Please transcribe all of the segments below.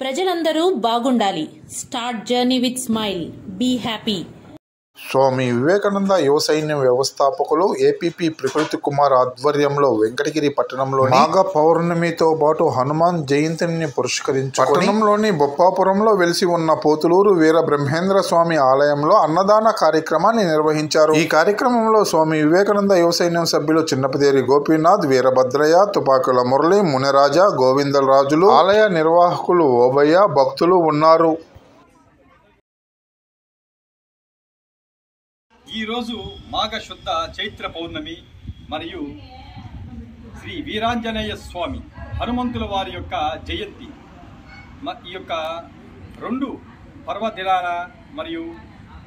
ప్రజలందరూ బాగుండాలి. Start journey with smile. Be happy. Swami Vivekananda యువ సైన్యం వ్యవస్థాపకులు ఏపీపీ ప్రకృతి కుమార్ ఆధ్వర్యంలో వెంకటగిరి పట్టణంలో మాఘ పౌర్ణమితో పాటు హనుమాన్ జయంతిని పురస్కరించుకొని పట్టణంలోని బొప్పాపురంలో వెలిసి ఉన్న పోతులూరు వీర బ్రహ్మేంద్ర స్వామి ఆలయంలో అన్నదాన కార్యక్రమాన్ని నిర్వహించారు. ఈ కార్యక్రమంలో స్వామి వివేకానంద యువ సైన్యం సభ్యులు చిన్నపదేరి గోపీనాథ్, వీరభద్రయ్య, తుపాకుల మురళి, మునిరాజా, గోవిందరాజులు, ఆలయ నిర్వాహకులు ఓబయ్య, భక్తులు ఉన్నారు. ఈరోజు మాఘ శుద్ధ చైత్ర పౌర్ణమి మరియు శ్రీ వీరాంజనేయ స్వామి హనుమంతుల వారి యొక్క జయంతి. ఈ యొక్క రెండు పర్వదినాల మరియు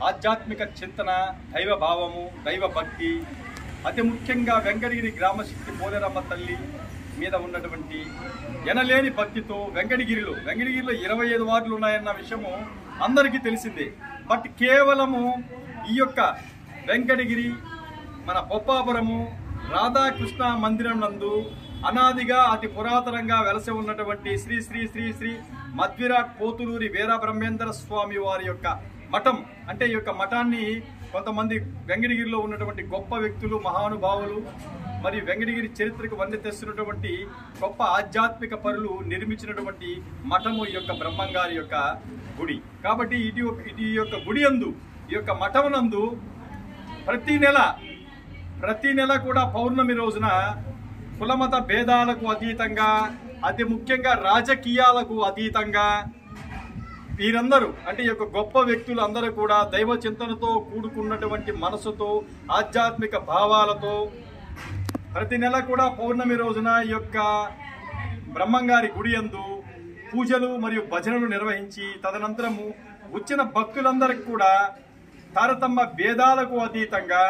ఆధ్యాత్మిక చింతన, దైవ భావము, దైవ భక్తి, అతి ముఖ్యంగా వెంకటగిరి గ్రామశక్తి పోలేరమ్మ తల్లి మీద ఉన్నటువంటి ఎనలేని భక్తితో వెంకటగిరిలో 25 వార్డులు ఉన్నాయన్న విషయము అందరికీ తెలిసిందే. బట్ కేవలము ఈ యొక్క వెంకటగిరి మన బొప్పాపురము రాధాకృష్ణ మందిరం నందు అనాదిగా అతి పురాతనంగా వెలసి ఉన్నటువంటి శ్రీ శ్రీ శ్రీ శ్రీ మధ్విరాట్ పోతులూరి వీరబ్రహ్మేంద్ర స్వామి వారి యొక్క మఠం. అంటే ఈ యొక్క మఠాన్ని కొంతమంది వెంకటగిరిలో ఉన్నటువంటి గొప్ప వ్యక్తులు, మహానుభావులు మరియు వెంకటగిరి చరిత్రకు వన్నె తెస్తున్నటువంటి గొప్ప ఆధ్యాత్మిక పరులు నిర్మించినటువంటి మఠము ఈ యొక్క బ్రహ్మంగారి యొక్క గుడి. కాబట్టి ఇది యొక్క గుడి యందు, ఈ యొక్క మఠం నందు ప్రతి నెల కూడా పౌర్ణమి రోజున కులమత భేదాలకు అతీతంగా, అతి ముఖ్యంగా రాజకీయాలకు అతీతంగా వీరందరూ అంటే ఈ యొక్క గొప్ప వ్యక్తులు అందరూ కూడా దైవ చింతనతో కూడుకున్నటువంటి మనసుతో, ఆధ్యాత్మిక భావాలతో ప్రతి నెల కూడా పౌర్ణమి రోజున ఈ యొక్క బ్రహ్మంగారి గుడి యందు పూజలు మరియు భజనలు నిర్వహించి తదనంతరము వచ్చిన భక్తులందరికీ కూడా తారతమ్య భేదాలకు అతీతంగా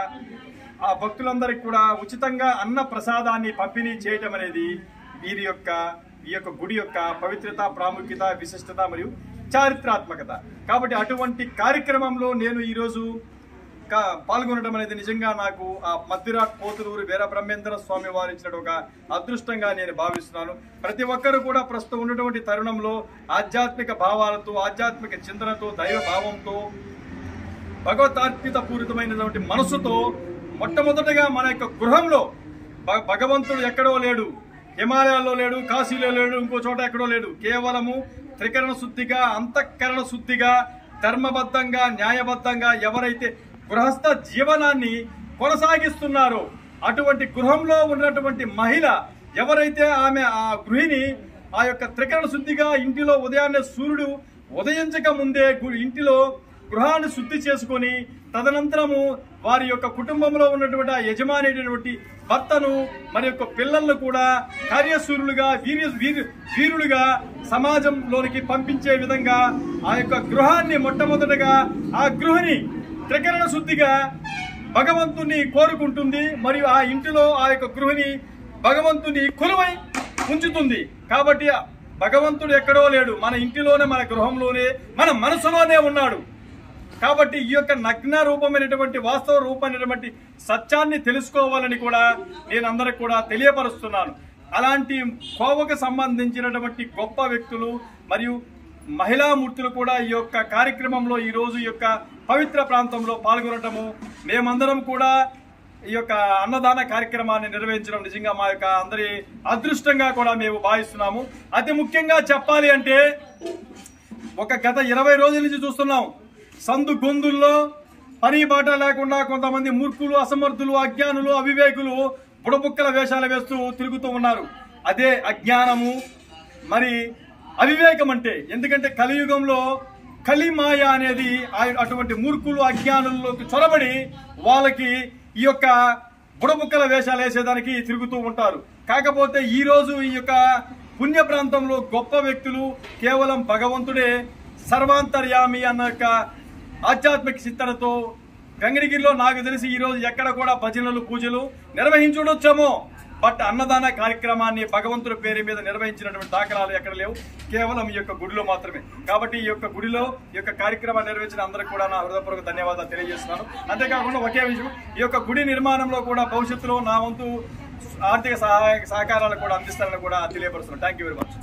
ఆ భక్తులందరికీ కూడా ఉచితంగా అన్న ప్రసాదాన్ని పంపిణీ చేయటం అనేది ఈ యొక్క గుడి యొక్క పవిత్రత, ప్రాముఖ్యత, విశిష్టత మరియు చారిత్రాత్మకత. కాబట్టి అటువంటి కార్యక్రమంలో నేను ఈరోజు పాల్గొనడం అనేది నిజంగా నాకు ఆ మధ్విరాట్ పోతులూరు వీరబ్రహ్మేంద్ర స్వామి వారు ఇచ్చిన ఒక అదృష్టంగా నేను భావిస్తున్నాను. ప్రతి ఒక్కరు కూడా ప్రస్తుతం ఉన్నటువంటి తరుణంలో ఆధ్యాత్మిక భావాలతో, ఆధ్యాత్మిక చింతనతో, దైవ భావంతో, భగవతార్పిత పూరితమైనటువంటి మనసుతో మొట్టమొదటిగా మన యొక్క గృహంలో భగవంతుడు ఎక్కడో లేడు, హిమాలయాల్లో లేడు, కాశీలో లేడు, ఇంకో చోట ఎక్కడో లేడు. కేవలము త్రికరణ శుద్ధిగా, అంతఃకరణ శుద్ధిగా, ధర్మబద్ధంగా, న్యాయబద్ధంగా ఎవరైతే గృహస్థ జీవనాన్ని కొనసాగిస్తున్నారో అటువంటి గృహంలో ఉన్నటువంటి మహిళ ఎవరైతే ఆమె ఆ గృహిణి ఆ యొక్క త్రికరణ శుద్ధిగా ఇంటిలో ఉదయాన్నే సూర్యుడు ఉదయించక ముందే ఇంటిలో గృహాన్ని శుద్ధి చేసుకొని తదనంతరము వారి యొక్క కుటుంబంలో ఉన్నటువంటి ఆ యజమాని అయినటువంటి భర్తను మరి యొక్క పిల్లలను కూడా కార్యశూరులుగా, వీరులుగా సమాజంలోనికి పంపించే విధంగా ఆ యొక్క గృహాన్ని మొట్టమొదటగా ఆ గృహిణి త్రికరణ శుద్ధిగా భగవంతుని కోరుకుంటుంది. మరియు ఆ ఇంటిలో ఆ యొక్క గృహిణి భగవంతుని కొలువై ఉంచుతుంది. కాబట్టి భగవంతుడు ఎక్కడో లేడు, మన ఇంటిలోనే, మన గృహంలోనే, మన మనసులోనే ఉన్నాడు. కాబట్టి ఈ యొక్క నగ్న రూపమైనటువంటి, వాస్తవ రూపమైనటువంటి సత్యాన్ని తెలుసుకోవాలని కూడా నేను అందరికి కూడా తెలియపరుస్తున్నాను. అలాంటి కోవకు సంబంధించినటువంటి గొప్ప వ్యక్తులు మరియు మహిళామూర్తులు కూడా ఈ యొక్క కార్యక్రమంలో ఈరోజు ఈ యొక్క పవిత్ర ప్రాంతంలో పాల్గొనటము, మేమందరం కూడా ఈ యొక్క అన్నదాన కార్యక్రమాన్ని నిర్వహించడం నిజంగా మా యొక్క అందరి అదృష్టంగా కూడా మేము భావిస్తున్నాము. అతి ముఖ్యంగా చెప్పాలి అంటే గత 20 రోజుల నుంచి చూస్తున్నాం, సందు గొంతుల్లో పని బాట లేకుండా కొంతమంది మూర్ఖులు, అసమర్థులు, అజ్ఞానులు, అవివేకులు బుడబుక్కల వేషాలు వేస్తూ తిరుగుతూ ఉన్నారు. అదే అజ్ఞానము మరి అవివేకం అంటే. ఎందుకంటే కలియుగంలో కలిమాయ అనేది అటువంటి మూర్ఖులు, అజ్ఞానుల్లోకి చొరబడి వాళ్ళకి ఈ యొక్క బుడబుక్కల వేషాలు వేసేదానికి తిరుగుతూ ఉంటారు. కాకపోతే ఈరోజు ఈ యొక్క పుణ్య ప్రాంతంలో గొప్ప వ్యక్తులు కేవలం భగవంతుడే సర్వాంతర్యామి అన్న యొక్క ఆధ్యాత్మిక చింతనతో వెంకటగిరిలో నాకు తెలిసి ఈరోజు ఎక్కడ కూడా భజనలు, పూజలు నిర్వహించుండొచ్చేమో, బట్ అన్నదాన కార్యక్రమాన్ని భగవంతుడి పేరు మీద నిర్వహించినటువంటి దాఖలాలు ఎక్కడ లేవు, కేవలం ఈ యొక్క గుడిలో మాత్రమే. కాబట్టి ఈ యొక్క గుడిలో ఈ యొక్క కార్యక్రమాన్ని నిర్వహించిన అందరికీ కూడా నా హృదయపూర్వక ధన్యవాదాలు తెలియజేస్తున్నాను. అంతేకాకుండా ఒకే విషయం, ఈ యొక్క గుడి నిర్మాణంలో కూడా భవిష్యత్తులో నా వంతు ఆర్థిక సహకారాలు కూడా అందిస్తారని కూడా తెలియపరుస్తున్నాను. Thank you very much.